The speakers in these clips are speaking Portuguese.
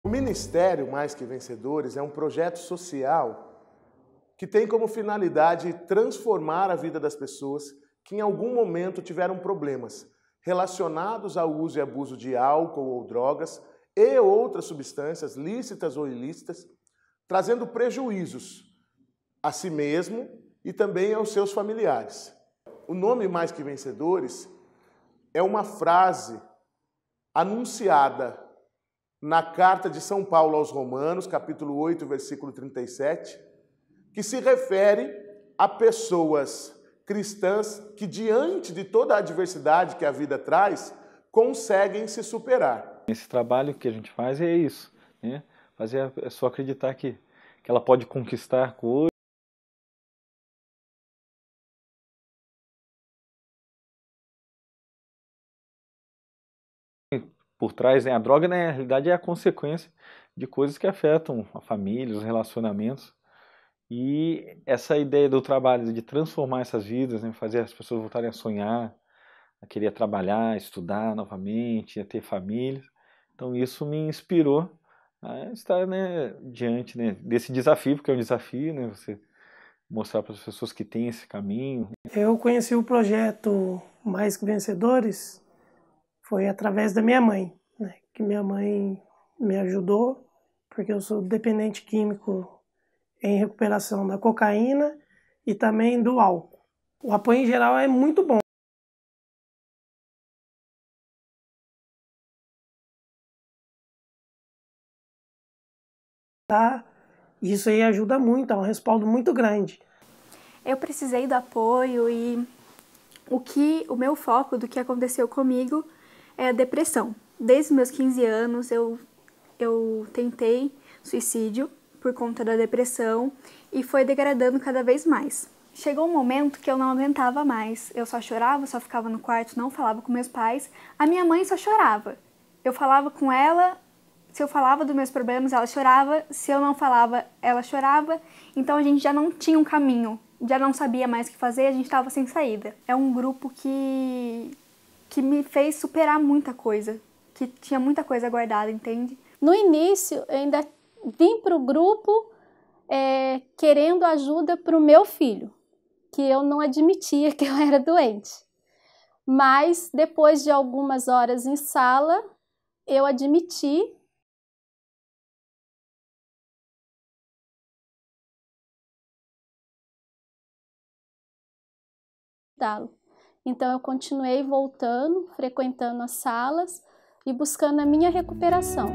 O Ministério Mais Que Vencedores é um projeto social que tem como finalidade transformar a vida das pessoas que em algum momento tiveram problemas relacionados ao uso e abuso de álcool ou drogas e outras substâncias, lícitas ou ilícitas, trazendo prejuízos a si mesmo e também aos seus familiares. O nome Mais Que Vencedores é uma frase anunciada na carta de São Paulo aos Romanos, capítulo 8, versículo 37, que se refere a pessoas cristãs que, diante de toda a adversidade que a vida traz, conseguem se superar. Esse trabalho que a gente faz é isso, né? Fazer a pessoa acreditar que ela pode conquistar coisas. Por trás, né? A droga, né, na realidade, é a consequência de coisas que afetam a família, os relacionamentos. E essa ideia do trabalho de transformar essas vidas, né, fazer as pessoas voltarem a sonhar, a querer trabalhar, estudar novamente, a ter família. Então isso me inspirou a estar, né, diante, né, desse desafio, porque é um desafio, né, você mostrar para as pessoas que tem esse caminho. Eu conheci o projeto Mais Que Vencedores foi através da minha mãe, né, que minha mãe me ajudou, porque eu sou dependente químico em recuperação da cocaína e também do álcool. O apoio em geral é muito bom. Tá? Isso aí ajuda muito, é um respaldo muito grande. Eu precisei do apoio e o meu foco do que aconteceu comigo é a depressão. Desde os meus 15 anos eu tentei suicídio por conta da depressão e foi degradando cada vez mais. Chegou um momento que eu não aguentava mais. Eu só chorava, só ficava no quarto, não falava com meus pais. A minha mãe só chorava. Eu falava com ela, se eu falava dos meus problemas, ela chorava. Se eu não falava, ela chorava. Então a gente já não tinha um caminho, já não sabia mais o que fazer, a gente estava sem saída. É um grupo que me fez superar muita coisa, que tinha muita coisa guardada, entende? No início, eu ainda vim para o grupo querendo ajuda para o meu filho, que eu não admitia que eu era doente. Mas depois de algumas horas em sala, eu admiti. Então eu continuei voltando, frequentando as salas e buscando a minha recuperação.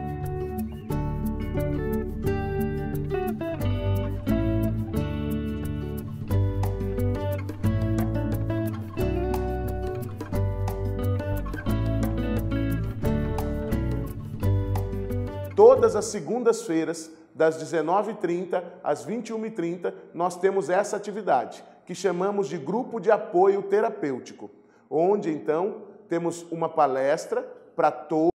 Todas as segundas-feiras, das 19h30 às 21h30, nós temos essa atividade, que chamamos de Grupo de Apoio Terapêutico, onde, então, temos uma palestra para todos.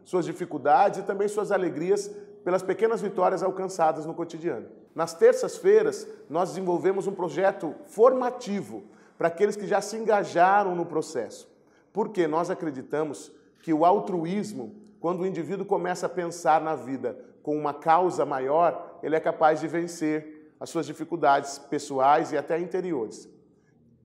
Suas dificuldades e também suas alegrias pelas pequenas vitórias alcançadas no cotidiano. Nas terças-feiras, nós desenvolvemos um projeto formativo para aqueles que já se engajaram no processo. Porque nós acreditamos que o altruísmo, quando o indivíduo começa a pensar na vida com uma causa maior, ele é capaz de vencer as suas dificuldades pessoais e até interiores.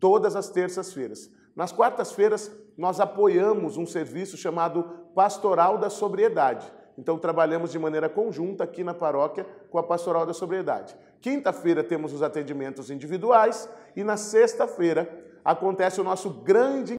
Todas as terças-feiras. Nas quartas-feiras, nós apoiamos um serviço chamado Pastoral da Sobriedade. Então, trabalhamos de maneira conjunta aqui na paróquia com a Pastoral da Sobriedade. Quinta-feira temos os atendimentos individuais e na sexta-feira acontece o nosso grande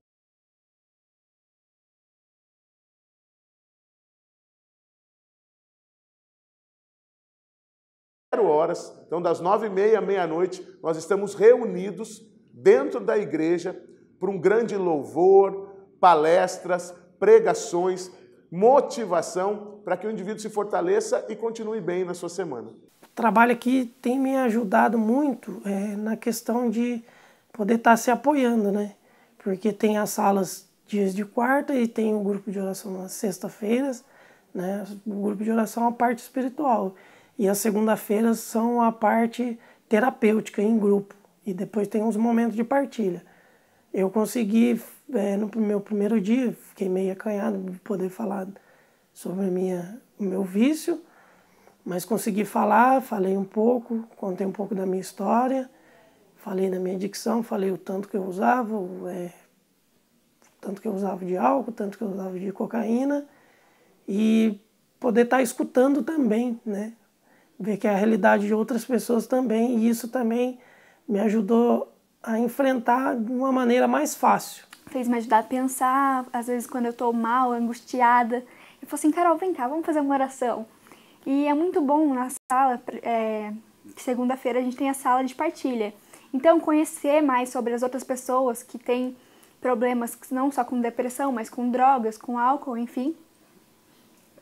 horas. Então, das 9h30 à meia-noite, nós estamos reunidos dentro da igreja para um grande louvor, palestras, pregações, motivação para que o indivíduo se fortaleça e continue bem na sua semana. O trabalho aqui tem me ajudado muito na questão de poder estar se apoiando, né? Porque tem as salas dias de quarta e tem o grupo de oração nas sexta-feiras, né? O grupo de oração é a parte espiritual e as segunda-feiras são a parte terapêutica em grupo e depois tem uns momentos de partilha. eu consegui, no meu primeiro dia, fiquei meio acanhado de poder falar sobre o meu vício, mas consegui falar, falei um pouco, contei um pouco da minha história, falei da minha adicção, falei o tanto que eu usava, tanto que eu usava de álcool, tanto que eu usava de cocaína, e poder estar escutando também, né? Ver que é a realidade de outras pessoas também, e isso também me ajudou a enfrentar de uma maneira mais fácil. Fez me ajudar a pensar, às vezes quando eu estou mal, angustiada, eu falo assim, Carol, vem cá, vamos fazer uma oração. E é muito bom na sala, segunda-feira a gente tem a sala de partilha. Então, conhecer mais sobre as outras pessoas que têm problemas não só com depressão, mas com drogas, com álcool, enfim.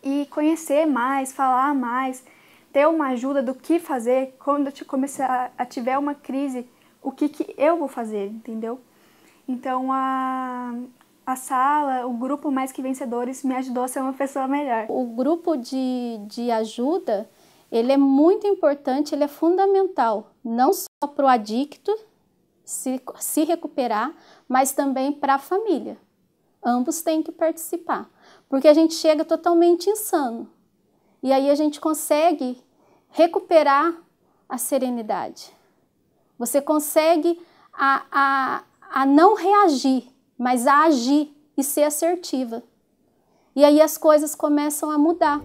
E conhecer mais, falar mais, ter uma ajuda do que fazer quando eu começar a tiver uma crise, o que eu vou fazer, entendeu? Então, a sala, o grupo Mais Que Vencedores me ajudou a ser uma pessoa melhor. O grupo de ajuda, ele é muito importante, ele é fundamental, não só para o adicto se recuperar, mas também para a família. Ambos têm que participar, porque a gente chega totalmente insano. E aí a gente consegue recuperar a serenidade. Você consegue a não reagir, mas a agir e ser assertiva. E aí as coisas começam a mudar.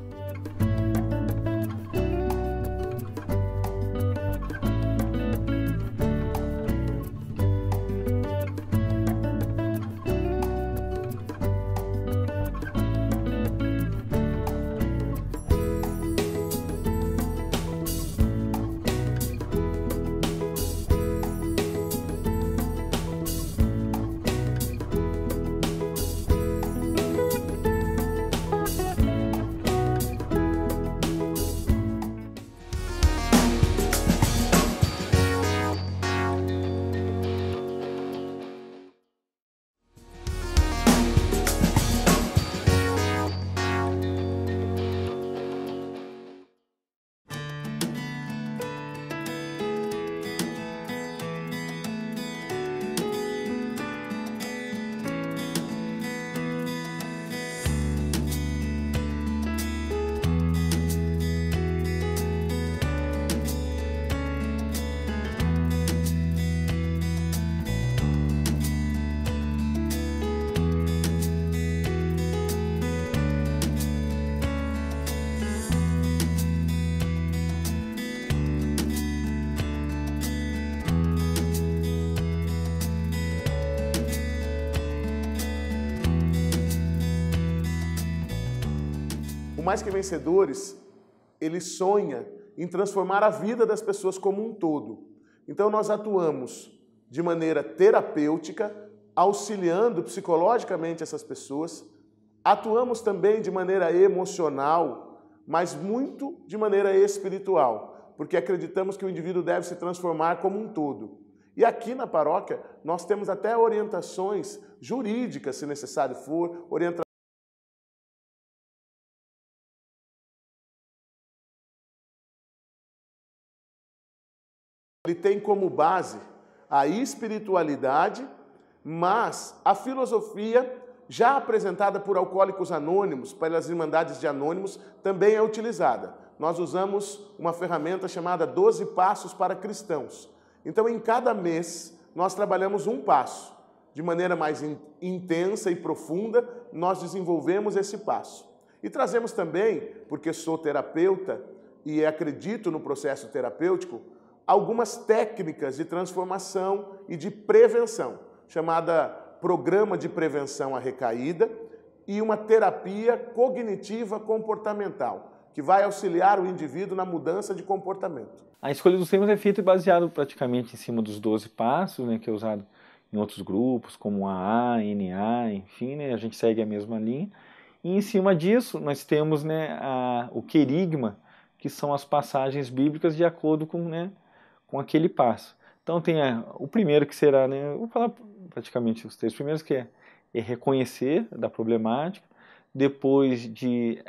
Mais Que Vencedores, ele sonha em transformar a vida das pessoas como um todo. Então nós atuamos de maneira terapêutica, auxiliando psicologicamente essas pessoas, atuamos também de maneira emocional, mas muito de maneira espiritual, porque acreditamos que o indivíduo deve se transformar como um todo. E aqui na paróquia nós temos até orientações jurídicas, se necessário for, orientações. Ele tem como base a espiritualidade, mas a filosofia, já apresentada por Alcoólicos Anônimos, pelas Irmandades de Anônimos, também é utilizada. Nós usamos uma ferramenta chamada 12 Passos para Cristãos. Então, em cada mês, nós trabalhamos um passo. De maneira mais intensa e profunda, nós desenvolvemos esse passo. E trazemos também, porque sou terapeuta e acredito no processo terapêutico, algumas técnicas de transformação e de prevenção, chamada Programa de Prevenção à Recaída, e uma terapia cognitiva comportamental, que vai auxiliar o indivíduo na mudança de comportamento. A escolha dos temas é feita baseado praticamente em cima dos 12 passos, né, que é usado em outros grupos, como AA, NA, enfim, né, a gente segue a mesma linha. E em cima disso, nós temos, né, o querigma, que são as passagens bíblicas de acordo com aquele passo. Então tem o primeiro que será, né, vou falar praticamente os 3 primeiros, que é reconhecer da problemática, depois de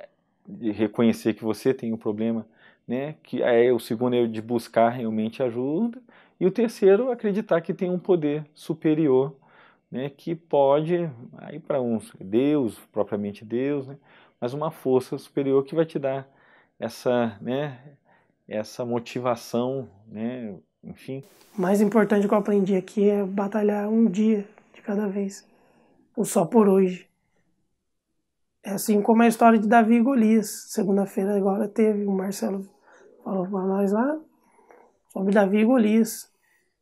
reconhecer que você tem um problema, né, que é o segundo é de buscar realmente ajuda, e o terceiro, acreditar que tem um poder superior, né, que pode, aí para uns, Deus, propriamente Deus, né, mas uma força superior que vai te dar essa, né, essa motivação, né, enfim. O mais importante que eu aprendi aqui é batalhar um dia de cada vez, o só por hoje. É assim como a história de Davi e Golias. Segunda-feira agora teve, o Marcelo falou para nós lá sobre Davi e Golias.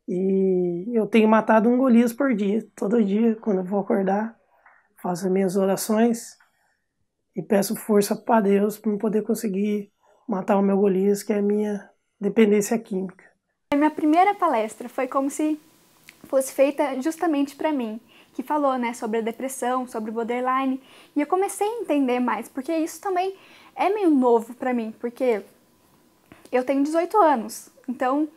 E eu tenho matado um Golias por dia. Todo dia, quando eu vou acordar, faço as minhas orações e peço força para Deus para eu poder conseguir matar o meu Golias, que é a minha dependência química. A minha primeira palestra foi como se fosse feita justamente para mim, que falou, né, sobre a depressão, sobre o borderline, e eu comecei a entender mais, porque isso também é meio novo para mim, porque eu tenho 18 anos, então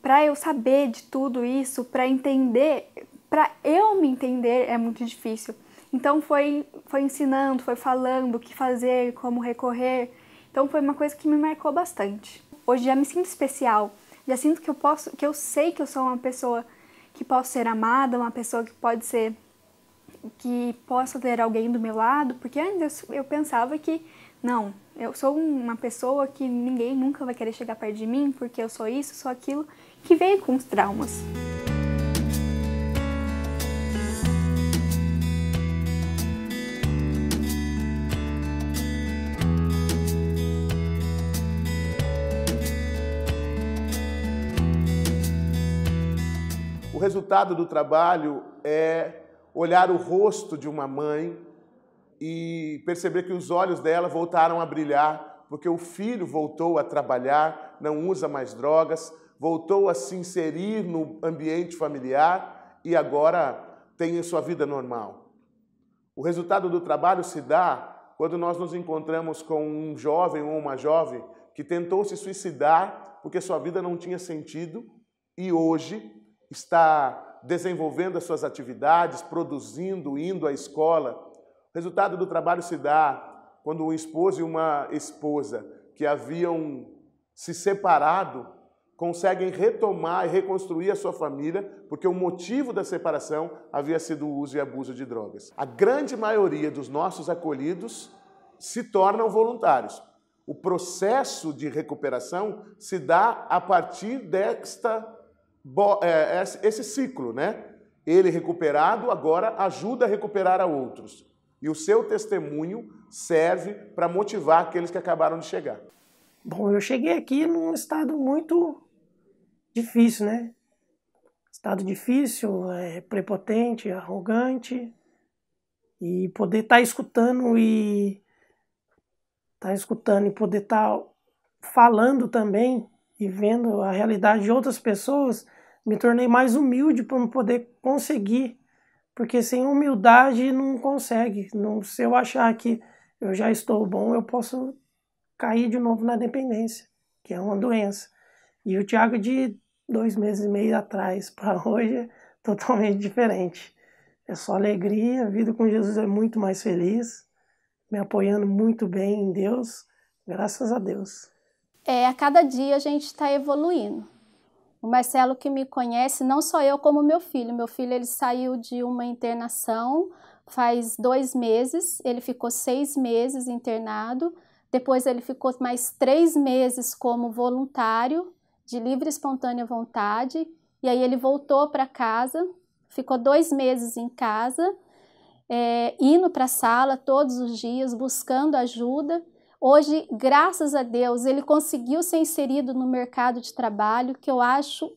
para eu saber de tudo isso, para entender, para eu me entender é muito difícil. Então foi ensinando, foi falando o que fazer, como recorrer. Então foi uma coisa que me marcou bastante. Hoje já me sinto especial, já sinto que eu sei que eu sou uma pessoa que posso ser amada, uma pessoa que possa ter alguém do meu lado, porque antes eu pensava que não, eu sou uma pessoa que ninguém nunca vai querer chegar perto de mim, porque eu sou isso, sou aquilo, que veio com os traumas. O resultado do trabalho é olhar o rosto de uma mãe e perceber que os olhos dela voltaram a brilhar, porque o filho voltou a trabalhar, não usa mais drogas, voltou a se inserir no ambiente familiar e agora tem a sua vida normal. O resultado do trabalho se dá quando nós nos encontramos com um jovem ou uma jovem que tentou se suicidar porque sua vida não tinha sentido e hoje está desenvolvendo as suas atividades, produzindo, indo à escola. O resultado do trabalho se dá quando um esposo e uma esposa que haviam se separado conseguem retomar e reconstruir a sua família, porque o motivo da separação havia sido o uso e abuso de drogas. A grande maioria dos nossos acolhidos se tornam voluntários. O processo de recuperação se dá a partir esse ciclo, né? Ele recuperado agora ajuda a recuperar a outros. E o seu testemunho serve para motivar aqueles que acabaram de chegar. Bom, eu cheguei aqui num estado muito difícil, né? Estado difícil, prepotente, arrogante. E poder estar escutando e poder estar falando também e vendo a realidade de outras pessoas, me tornei mais humilde para poder conseguir, porque sem humildade não consegue. Se eu achar que eu já estou bom, eu posso cair de novo na dependência, que é uma doença. E o Thiago de 2 meses e meio atrás para hoje é totalmente diferente. É só alegria, a vida com Jesus é muito mais feliz, me apoiando muito bem em Deus, graças a Deus. A cada dia a gente está evoluindo. O Marcelo que me conhece, não só eu como meu filho. Meu filho ele saiu de uma internação faz 2 meses, ele ficou 6 meses internado, depois ele ficou mais 3 meses como voluntário, de livre e espontânea vontade, e aí ele voltou para casa, ficou 2 meses em casa, indo para a sala todos os dias, buscando ajuda. Hoje, graças a Deus, ele conseguiu ser inserido no mercado de trabalho, que eu acho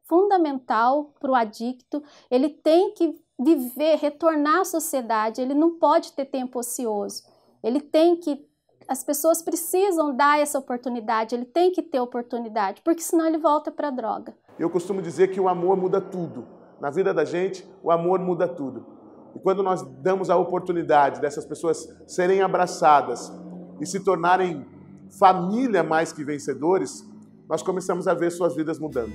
fundamental para o adicto. Ele tem que viver, retornar à sociedade, ele não pode ter tempo ocioso. As pessoas precisam dar essa oportunidade, ele tem que ter oportunidade, porque senão ele volta para a droga. Eu costumo dizer que o amor muda tudo. Na vida da gente, o amor muda tudo. E quando nós damos a oportunidade dessas pessoas serem abraçadas e se tornarem família mais que vencedores, nós começamos a ver suas vidas mudando.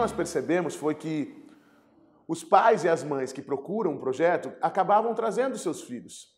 nós percebemos foi que os pais e as mães que procuram um projeto acabavam trazendo seus filhos.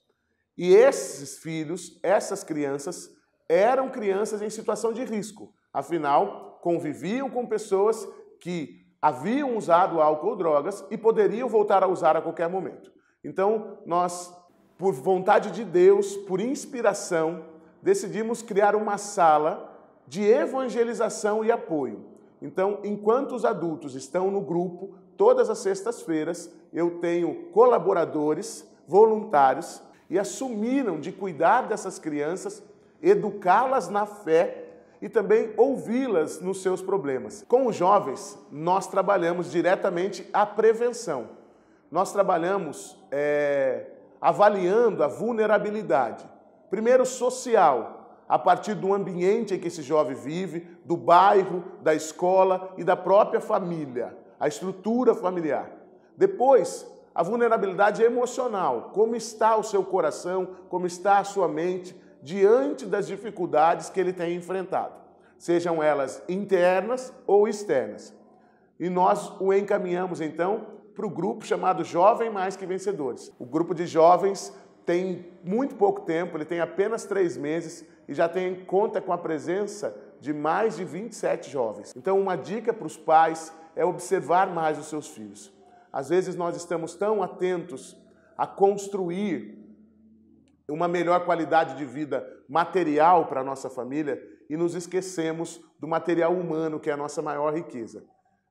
E esses filhos, essas crianças, eram crianças em situação de risco. Afinal, conviviam com pessoas que haviam usado álcool ou drogas e poderiam voltar a usar a qualquer momento. Então, nós, por vontade de Deus, por inspiração, decidimos criar uma sala de evangelização e apoio. Então, enquanto os adultos estão no grupo, todas as sextas-feiras, eu tenho colaboradores, voluntários, e assumiram de cuidar dessas crianças, educá-las na fé e também ouvi-las nos seus problemas. Com os jovens, nós trabalhamos diretamente a prevenção. Nós trabalhamos avaliando a vulnerabilidade. Primeiro, social, a partir do ambiente em que esse jovem vive, do bairro, da escola e da própria família, a estrutura familiar. Depois, a vulnerabilidade emocional, como está o seu coração, como está a sua mente diante das dificuldades que ele tem enfrentado, sejam elas internas ou externas. E nós o encaminhamos, então, para o grupo chamado Jovem Mais Que Vencedores. O grupo de jovens tem muito pouco tempo, ele tem apenas 3 meses e já conta com a presença de mais de 27 jovens. Então, uma dica para os pais é observar mais os seus filhos. Às vezes nós estamos tão atentos a construir uma melhor qualidade de vida material para a nossa família e nos esquecemos do material humano, que é a nossa maior riqueza.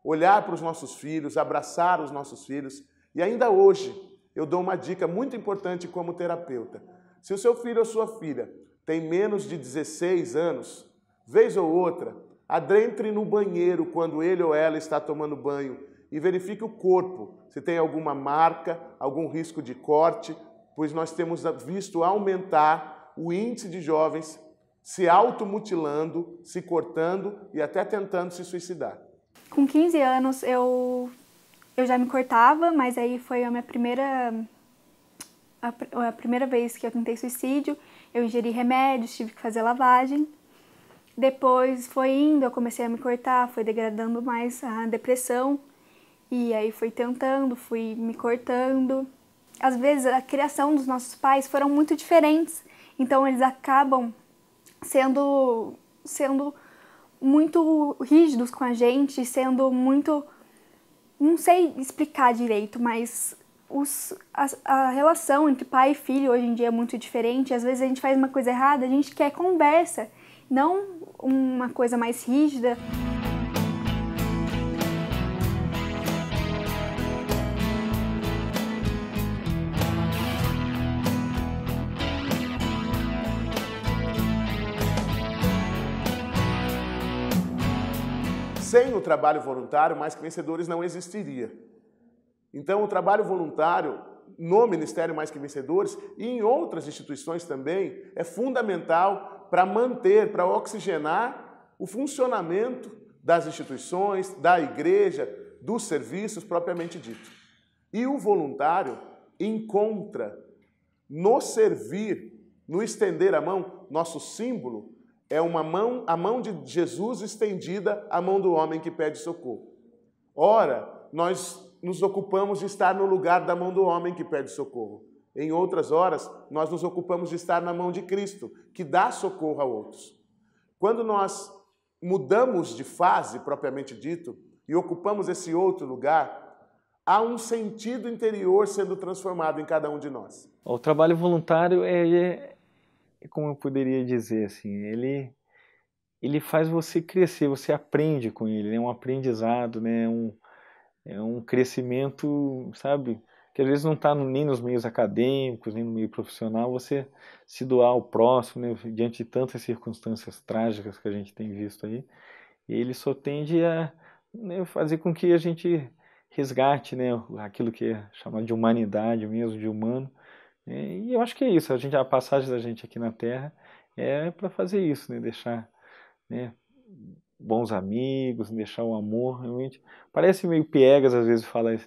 Olhar para os nossos filhos, abraçar os nossos filhos. E ainda hoje, eu dou uma dica muito importante como terapeuta. Se o seu filho ou sua filha tem menos de 16 anos, vez ou outra, adentre no banheiro quando ele ou ela está tomando banho e verifique o corpo, se tem alguma marca, algum risco de corte, pois nós temos visto aumentar o índice de jovens se automutilando, se cortando e até tentando se suicidar. Com 15 anos eu já me cortava, mas aí foi a primeira vez que eu tentei suicídio. Eu ingeri remédios, tive que fazer lavagem. Depois foi indo, eu comecei a me cortar, foi degradando mais a depressão. E aí fui me cortando. Às vezes a criação dos nossos pais foram muito diferentes, então eles acabam sendo muito rígidos com a gente, sendo muito... Não sei explicar direito, mas a relação entre pai e filho hoje em dia é muito diferente. Às vezes a gente faz uma coisa errada, a gente quer conversa, não uma coisa mais rígida. Sem o trabalho voluntário, Mais Que Vencedores não existiria. Então, o trabalho voluntário no Ministério Mais Que Vencedores e em outras instituições também é fundamental para manter, para oxigenar o funcionamento das instituições, da igreja, dos serviços propriamente dito. E o voluntário encontra no servir, no estender a mão, nosso símbolo, é a mão de Jesus estendida à mão do homem que pede socorro. Ora, nós nos ocupamos de estar no lugar da mão do homem que pede socorro. Em outras horas, nós nos ocupamos de estar na mão de Cristo, que dá socorro a outros. Quando nós mudamos de fase, propriamente dito, e ocupamos esse outro lugar, há um sentido interior sendo transformado em cada um de nós. O trabalho voluntário como eu poderia dizer assim, ele faz você crescer, você aprende com ele, é um aprendizado, né? É um crescimento, sabe, que às vezes não está nem nos meios acadêmicos, nem no meio profissional, você se doar ao próximo, né? Diante de tantas circunstâncias trágicas que a gente tem visto aí, ele só tende a, né, fazer com que a gente resgate, né, aquilo que é chamado de humanidade mesmo, de humano. E eu acho que é isso, a passagem da gente aqui na Terra é para fazer isso, né? Deixar, né, bons amigos, deixar o amor, realmente. Parece meio piegas às vezes falar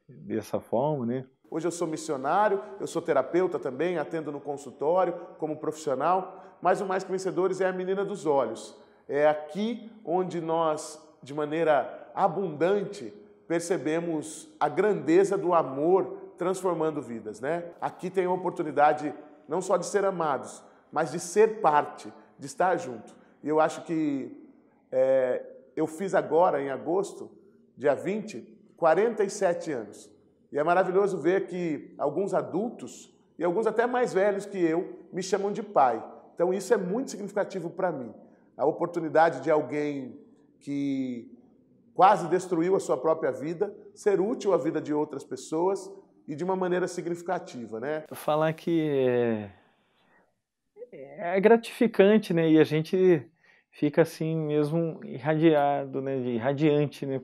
dessa forma, né? Hoje eu sou missionário, eu sou terapeuta também, atendo no consultório como profissional, mas o Mais Que Vencedores é a menina dos olhos. É aqui onde nós, de maneira abundante, percebemos a grandeza do amor transformando vidas, né? Aqui tem a oportunidade não só de ser amados, mas de ser parte, de estar junto. E eu acho que eu fiz agora, em agosto, dia 20, 47 anos. E é maravilhoso ver que alguns adultos, e alguns até mais velhos que eu, me chamam de pai. Então isso é muito significativo para mim. A oportunidade de alguém que quase destruiu a sua própria vida, ser útil à vida de outras pessoas e de uma maneira significativa, né? Falar que é gratificante, né? E a gente fica assim mesmo irradiado, né? Irradiante, né?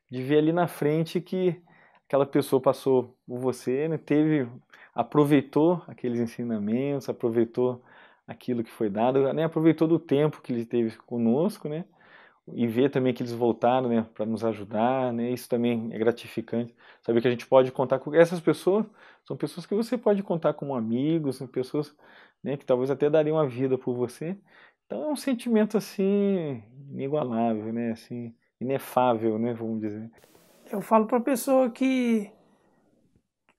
De ver ali na frente que aquela pessoa passou por você, né? Aproveitou aqueles ensinamentos, aproveitou aquilo que foi dado, né? Aproveitou do tempo que ele teve conosco, né? E ver também que eles voltaram, né, para nos ajudar, né? Isso também é gratificante. Saber que a gente pode contar com essas pessoas, são pessoas que você pode contar como amigos, são pessoas, né, que talvez até dariam a vida por você. Então é um sentimento assim inigualável, né, assim inefável, né, vamos dizer. Eu falo para a pessoa que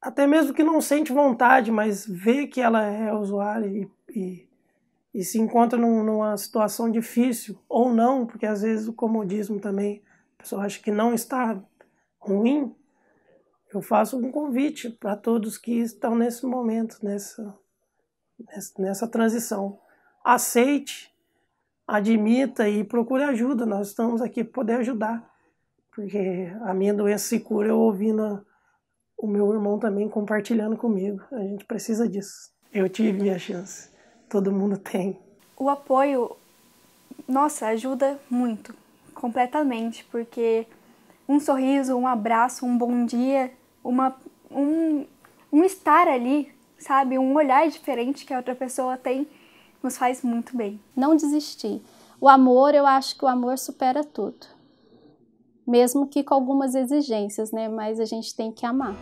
até mesmo que não sente vontade, mas vê que ela é usuária e se encontra numa situação difícil, ou não, porque às vezes o comodismo também, a pessoa acha que não está ruim, eu faço um convite para todos que estão nesse momento, nessa transição. Aceite, admita e procure ajuda, nós estamos aqui para poder ajudar, porque a minha doença se cura eu ouvindo o meu irmão também compartilhando comigo, a gente precisa disso. Eu tive minha chance. Todo mundo tem. O apoio, nossa, ajuda muito, completamente, porque um sorriso, um abraço, um bom dia, um estar ali, sabe, um olhar diferente que a outra pessoa tem, nos faz muito bem. Não desistir. O amor, eu acho que o amor supera tudo. Mesmo que com algumas exigências, né? Mas a gente tem que amar.